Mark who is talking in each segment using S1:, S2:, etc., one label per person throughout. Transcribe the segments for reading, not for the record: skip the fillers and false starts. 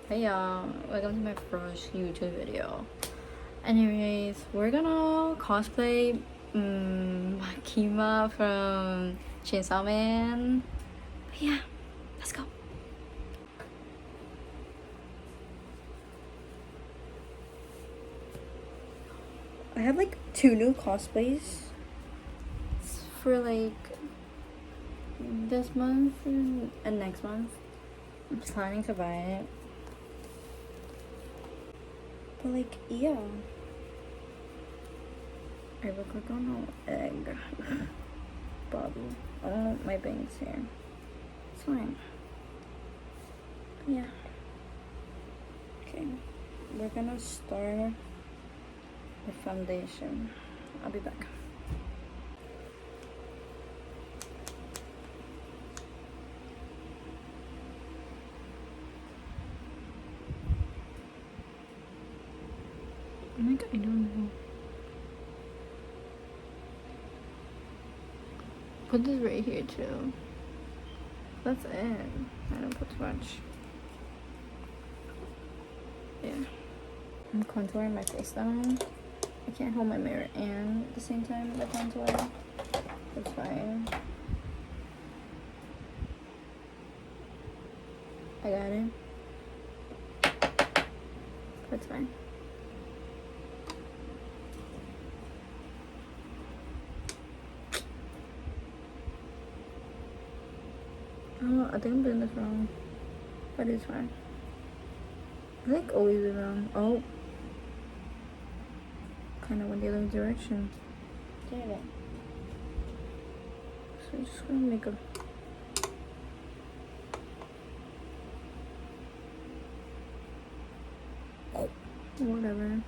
S1: Hey y'all, welcome to my first YouTube video. Anyways, we're gonna cosplay Makima from Chainsaw Man. But yeah, let's go. I have like 2 new cosplays for like this month and next month. I'm planning to buy it. But like, yeah. I look like an egg. Bobby. I don't want my bangs here. It's fine. Yeah. Okay. We're gonna start the foundation. I'll be back. Like, I don't know. Put this right here too. That's it. I don't put too much. Yeah. I'm contouring my face down. I can't hold my mirror and at the same time the contour. That's fine. I got it. That's fine. Oh, I think I'm doing this wrong. But it's fine. I think always is wrong. Oh. Kind of went the other direction. Damn it. So I'm just gonna make a... whatever.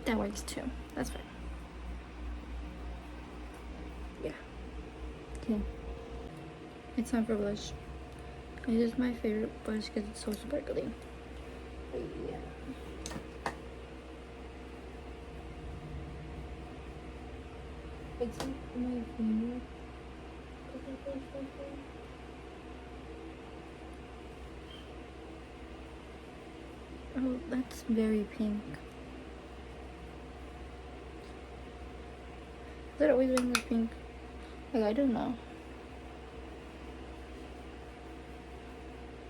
S1: That works too. That's fine. Yeah. Okay. It's time for blush. This is my favorite blush because it's so sparkly. But yeah. It's like my favorite. Oh, that's very pink. Has it always been this pink? Like, I don't know.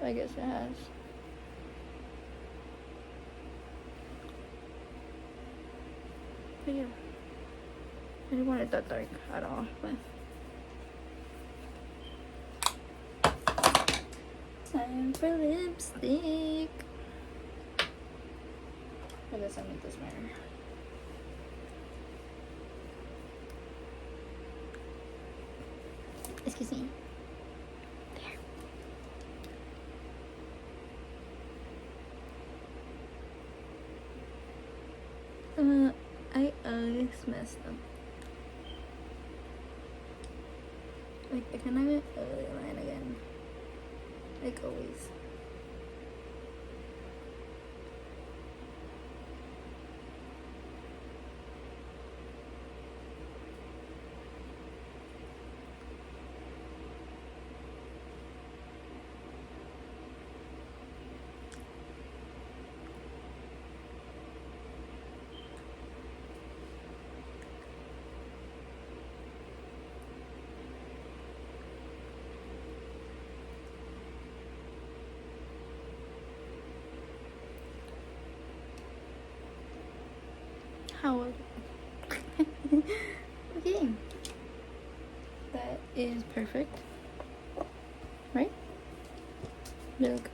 S1: I guess it has. But yeah. I didn't want it that dark at all, but... time for lipstick. For this, I need this mirror. Excuse me. There. I always messed up. Like, I can never line again. Like always. How? Okay. That is perfect. Right? Look.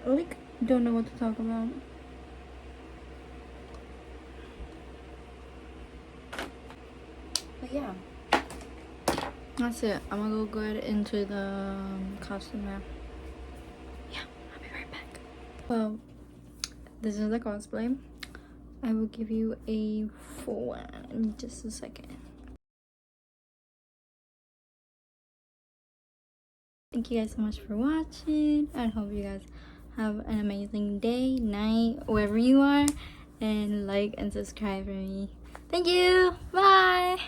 S1: Like, don't know what to talk about. But yeah. That's it. I'm gonna go good into the costume now. Yeah, I'll be right back. Well, this is the cosplay. I will give you a full one in just a second. Thank you guys so much for watching. I hope you guys have an amazing day, night, wherever you are. and like and subscribe for me. Thank you. Bye.